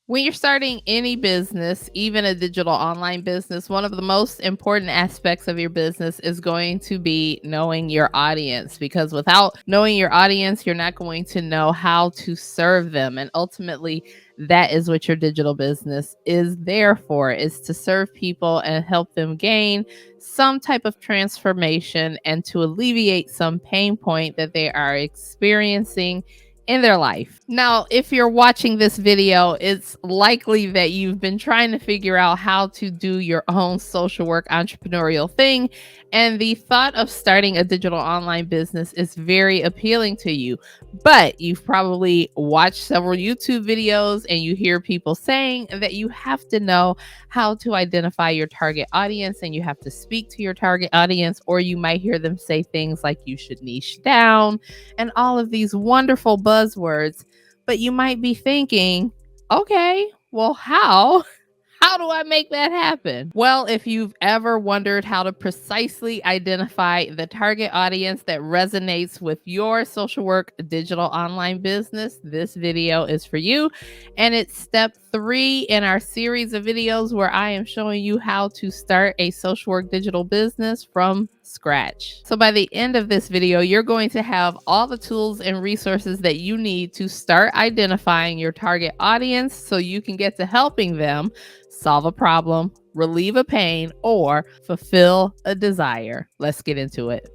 When you're starting any business, even a digital online business, one of the most important aspects of your business is going to be knowing your audience, because without knowing your audience, you're not going to know how to serve them. And ultimately, that is what your digital business is there for, is to serve people and help them gain some type of transformation and to alleviate some pain point that they are experiencing in their life. Now, if you're watching this video, it's likely that you've been trying to figure out how to do your own social work entrepreneurial thing, and the thought of starting a digital online business is very appealing to you. But you've probably watched several YouTube videos and you hear people saying that you have to know how to identify your target audience and you have to speak to your target audience, or you might hear them say things like you should niche down and all of these wonderful buzzwords. But you might be thinking, okay, well, how? How do I make that happen? Well, if you've ever wondered how to precisely identify the target audience that resonates with your social work digital online business, this video is for you. And it's step 3 in our series of videos where I am showing you how to start a social work digital business from scratch. So by the end of this video, you're going to have all the tools and resources that you need to start identifying your target audience so you can get to helping them solve a problem, relieve a pain, or fulfill a desire. Let's get into it.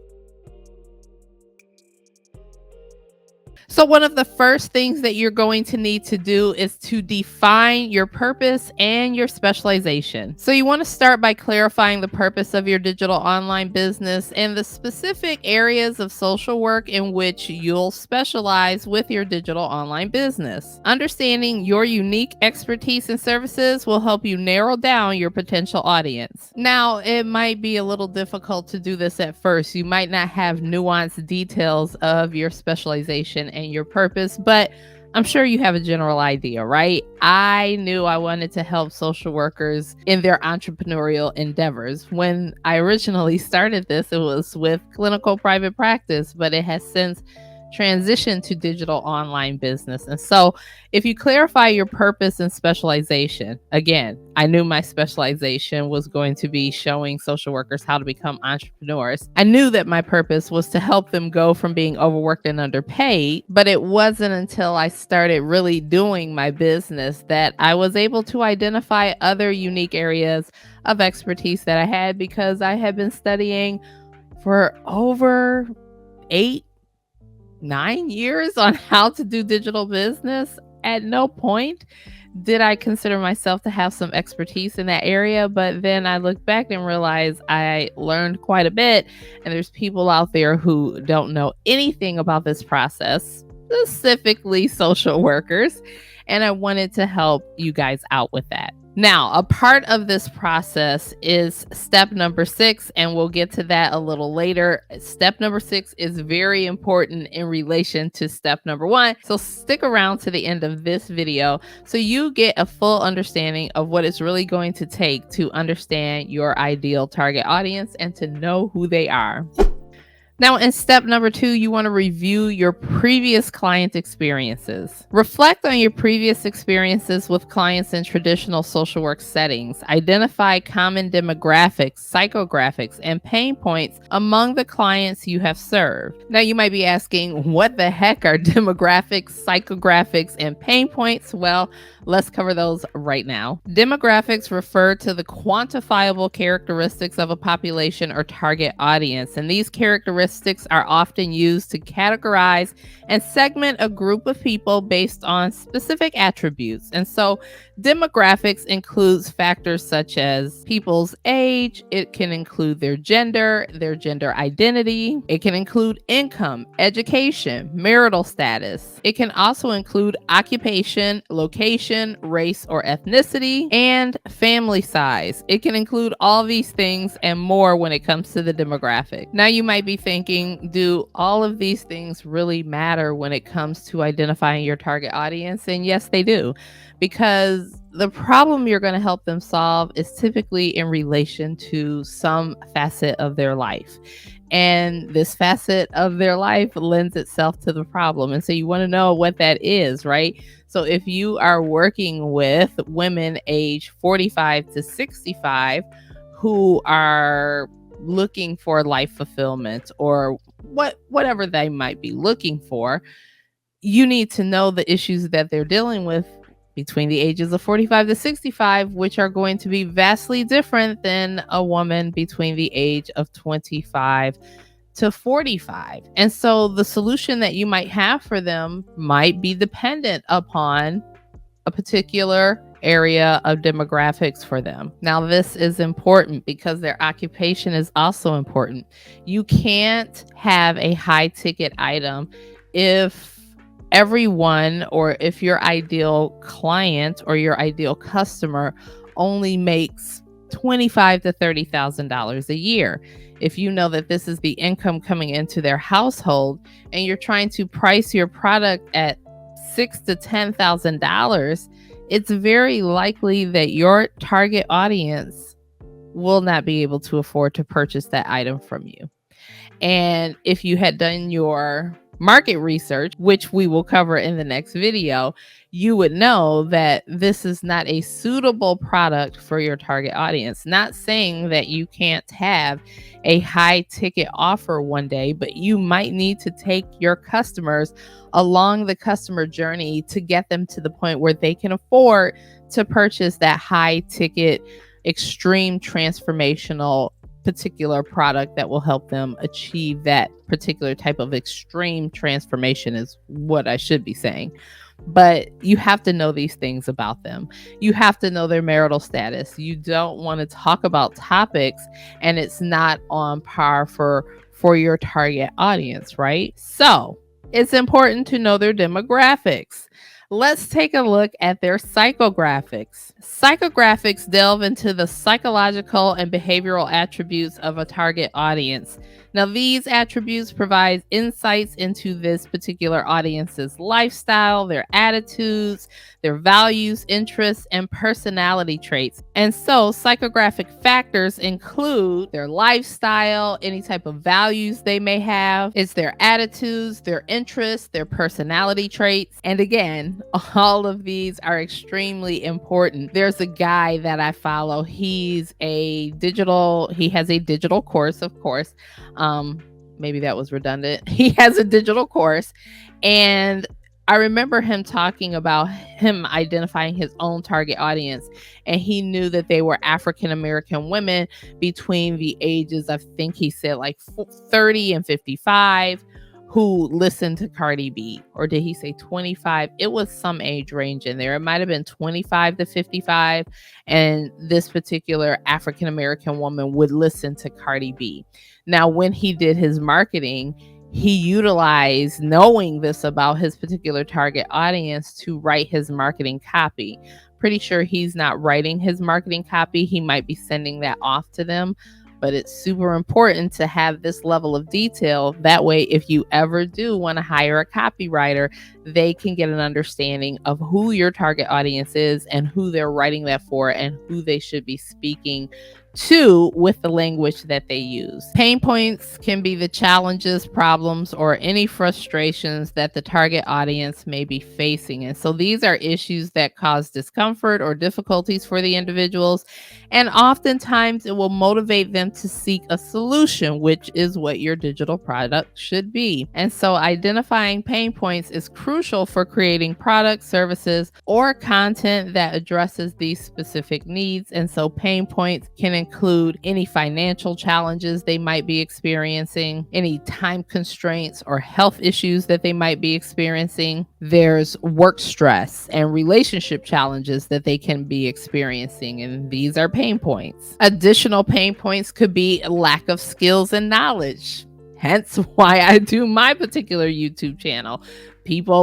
So one of the first things that you're going to need to do is to define your purpose and your specialization. So you want to start by clarifying the purpose of your digital online business and the specific areas of social work in which you'll specialize with your digital online business. Understanding your unique expertise and services will help you narrow down your potential audience. Now, it might be a little difficult to do this at first. You might not have nuanced details of your specialization and your purpose, but I'm sure you have a general idea, right? I knew I wanted to help social workers in their entrepreneurial endeavors. When I originally started this, it was with clinical private practice, but it has since transitioned to digital online business. And so if you clarify your purpose and specialization, again, I knew my specialization was going to be showing social workers how to become entrepreneurs. I knew that my purpose was to help them go from being overworked and underpaid, but it wasn't until I started really doing my business that I was able to identify other unique areas of expertise that I had, because I had been studying for over 8-9 years on how to do digital business. At no point did I consider myself to have some expertise in that area, but then I look back and realize I learned quite a bit, and there's people out there who don't know anything about this process, specifically social workers, and I wanted to help you guys out with that. Now, a part of this process is step number 6, and we'll get to that a little later. Step number 6 is very important in relation to step number 1. So stick around to the end of this video so you get a full understanding of what it's really going to take to understand your ideal target audience and to know who they are. Now, in step number 2, you want to review your previous client experiences. Reflect on your previous experiences with clients in traditional social work settings. Identify common demographics, psychographics, and pain points among the clients you have served. Now, you might be asking, what the heck are demographics, psychographics, and pain points? Well, let's cover those right now. Demographics refer to the quantifiable characteristics of a population or target audience, and these characteristics are often used to categorize and segment a group of people based on specific attributes. And so demographics includes factors such as people's age, it can include their gender identity, it can include income, education, marital status. It can also include occupation, location, race or ethnicity, and family size. It can include all these things and more when it comes to the demographic. Now you might be thinking, do all of these things really matter when it comes to identifying your target audience? And yes, they do, because the problem you're going to help them solve is typically in relation to some facet of their life. And this facet of their life lends itself to the problem. And so you want to know what that is, right? So if you are working with women age 45 to 65 who are looking for life fulfillment or whatever they might be looking for, you need to know the issues that they're dealing with between the ages of 45 to 65, which are going to be vastly different than a woman between the age of 25 to 45. And so the solution that you might have for them might be dependent upon a particular area of demographics for them. Now, this is important because their occupation is also important. You can't have a high ticket item if everyone, or if your ideal client or your ideal customer only makes $25,000 to $30,000 a year. If you know that this is the income coming into their household and you're trying to price your product at $6,000 to $10,000, it's very likely that your target audience will not be able to afford to purchase that item from you. And if you had done your market research, which we will cover in the next video, you would know that this is not a suitable product for your target audience. Not saying that you can't have a high ticket offer one day, but you might need to take your customers along the customer journey to get them to the point where they can afford to purchase that high ticket, extreme transformational particular product that will help them achieve that particular type of extreme transformation, is what I should be saying. But you have to know these things about them. You have to know their marital status. You don't want to talk about topics and it's not on par for your target audience, right? So it's important to know their demographics. Let's take a look at their psychographics. Psychographics delve into the psychological and behavioral attributes of a target audience. Now, these attributes provide insights into this particular audience's lifestyle, their attitudes, their values, interests, and personality traits. And so, psychographic factors include their lifestyle, any type of values they may have, it's their attitudes, their interests, their personality traits. And again, all of these are extremely important. There's a guy that I follow. He has a digital course, of course. Maybe that was redundant. He has a digital course, and I remember him talking about him identifying his own target audience, and he knew that they were African American women between the ages, I think he said like 30 and 55, who listened to Cardi B. Or did he say 25? It was some age range in there. It might have been 25 to 55. And this particular African American woman would listen to Cardi B. Now, when he did his marketing, he utilized knowing this about his particular target audience to write his marketing copy. Pretty sure he's not writing his marketing copy. He might be sending that off to them. But it's super important to have this level of detail. That way, if you ever do want to hire a copywriter, they can get an understanding of who your target audience is and who they're writing that for and who they should be speaking to with the language that they use. Pain points can be the challenges, problems, or any frustrations that the target audience may be facing. And so these are issues that cause discomfort or difficulties for the individuals. And oftentimes it will motivate them to seek a solution, which is what your digital product should be. And so identifying pain points is crucial for creating products, services, or content that addresses these specific needs. And so pain points can include any financial challenges they might be experiencing, any time constraints or health issues that they might be experiencing. There's work stress and relationship challenges that they can be experiencing, and these are pain points. Additional pain points could be a lack of skills and knowledge. Hence why I do my particular YouTube channel.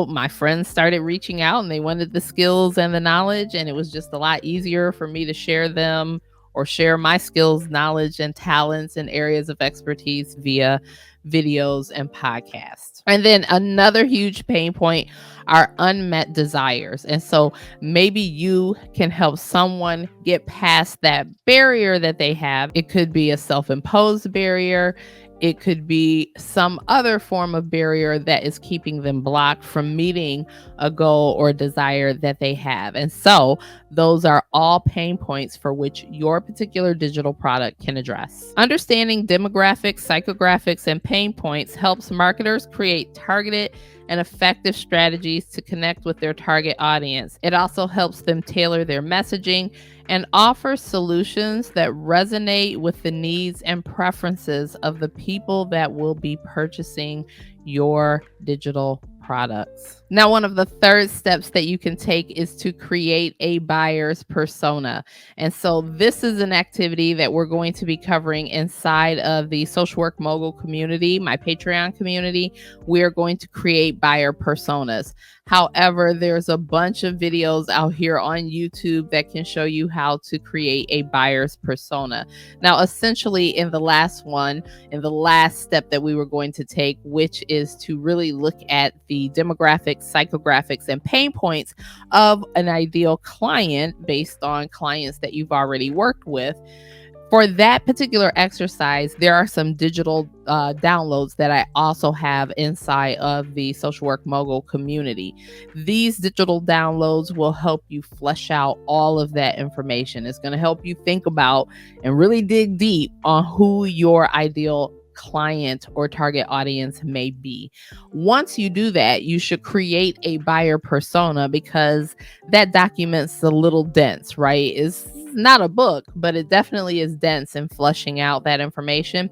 My friends started reaching out and they wanted the skills and the knowledge, and it was just a lot easier for me to share them or share my skills, knowledge, and talents and areas of expertise via videos and podcasts. And then another huge pain point are unmet desires. And so maybe you can help someone get past that barrier that they have. It could be a self-imposed barrier. It could be some other form of barrier that is keeping them blocked from meeting a goal or desire that they have. And so those are all pain points for which your particular digital product can address. Understanding demographics, psychographics, and pain points helps marketers create targeted and effective strategies to connect with their target audience. It also helps them tailor their messaging and offer solutions that resonate with the needs and preferences of the people that will be purchasing your digital products. Now, one of the third steps that you can take is to create a buyer's persona. And so this is an activity that we're going to be covering inside of the Social Work Mogul community, my Patreon community. We're going to create buyer personas. However, there's a bunch of videos out here on YouTube that can show you how to create a buyer's persona. Now, essentially in the last step that we were going to take, which is to really look at the demographics, psychographics, and pain points of an ideal client based on clients that you've already worked with. For that particular exercise, there are some digital downloads that I also have inside of the Social Work Mogul community. These digital downloads will help you flesh out all of that information. It's going to help you think about and really dig deep on who your ideal client or target audience may be. Once you do that, you should create a buyer persona, because that document's a little dense, right? It's not a book, but it definitely is dense in fleshing out that information.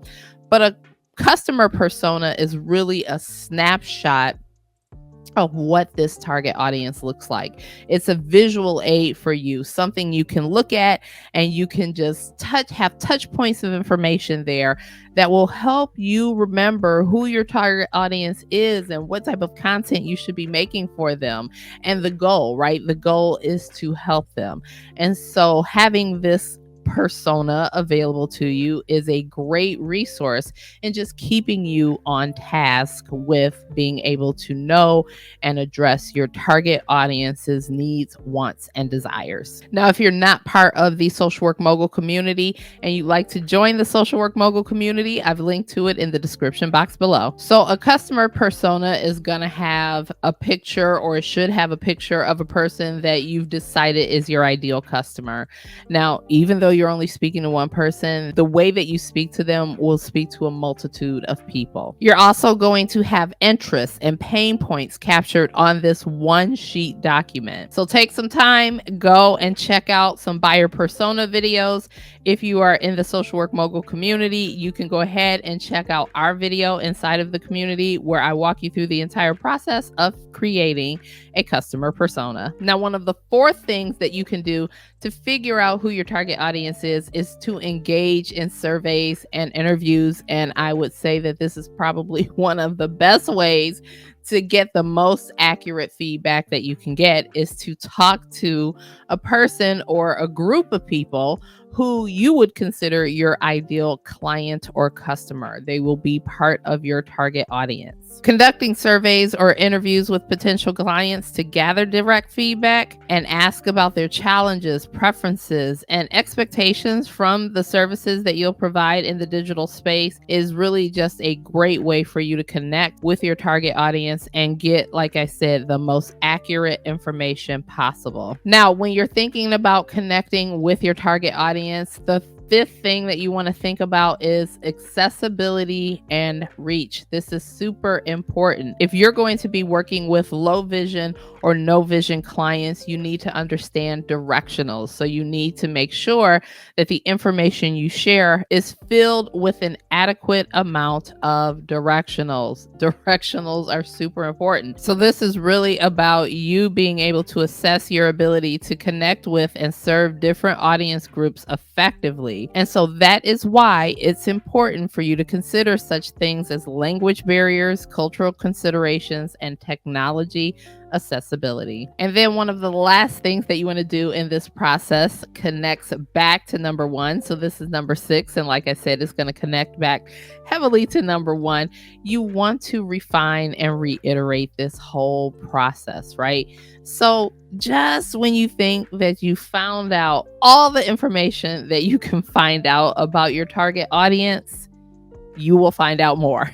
But a customer persona is really a snapshot of what this target audience looks like. It's a visual aid for you, something you can look at, and you can just have touch points of information there that will help you remember who your target audience is and what type of content you should be making for them, and the goal, right? The goal is to help them. And so having this persona available to you is a great resource in just keeping you on task with being able to know and address your target audience's needs, wants, and desires. Now, if you're not part of the Social Work Mogul community and you'd like to join the Social Work Mogul community, I've linked to it in the description box below. So a customer persona is going to have a picture, or it should have a picture of a person that you've decided is your ideal customer. Now, even though you're only speaking to one person, the way that you speak to them will speak to a multitude of people. You're also going to have interests and pain points captured on this one sheet document. So take some time, go and check out some buyer persona videos. If you are in the Social Work Mogul community, you can go ahead and check out our video inside of the community where I walk you through the entire process of creating a customer persona. Now, one of the fourth things that you can do to figure out who your target audience is to engage in surveys and interviews. And I would say that this is probably one of the best ways to get the most accurate feedback that you can get, is to talk to a person or a group of people who you would consider your ideal client or customer. They will be part of your target audience. Conducting surveys or interviews with potential clients to gather direct feedback and ask about their challenges, preferences, and expectations from the services that you'll provide in the digital space is really just a great way for you to connect with your target audience and get, like I said, the most accurate information possible. Now, when you're thinking about connecting with your target audience, the fifth thing that you want to think about is accessibility and reach. This is super important. If you're going to be working with low vision or no vision clients, you need to understand directionals. So you need to make sure that the information you share is filled with an adequate amount of directionals. Directionals are super important. So this is really about you being able to assess your ability to connect with and serve different audience groups effectively. And so that is why it's important for you to consider such things as language barriers, cultural considerations, and technology accessibility. And then one of the last things that you want to do in this process connects back to number one. So this is number 6. And like I said, it's going to connect back heavily to number 1. You want to refine and reiterate this whole process, right? So just when you think that you found out all the information that you can find out about your target audience, you will find out more.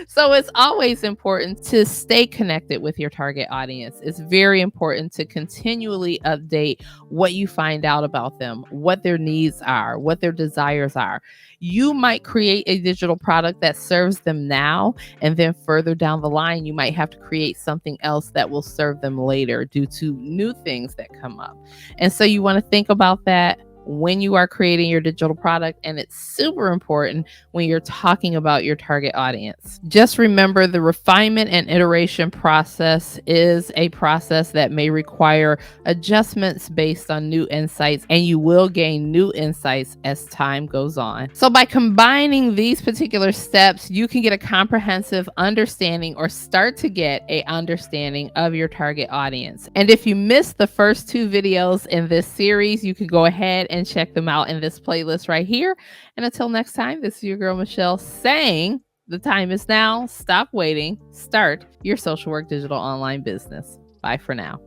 So it's always important to stay connected with your target audience. It's very important to continually update what you find out about them, what their needs are, what their desires are. You might create a digital product that serves them now, and then further down the line, you might have to create something else that will serve them later due to new things that come up. And so you want to think about that when you are creating your digital product. And it's super important when you're talking about your target audience. Just remember, the refinement and iteration process is a process that may require adjustments based on new insights, and you will gain new insights as time goes on. So by combining these particular steps, you can get a comprehensive understanding, or start to get a understanding of your target audience. And if you missed the first 2 videos in this series, you can go ahead and check them out in this playlist right here. And until next time, this is your girl Michelle saying, the time is now. Stop waiting. Start your social work digital online business. Bye for now.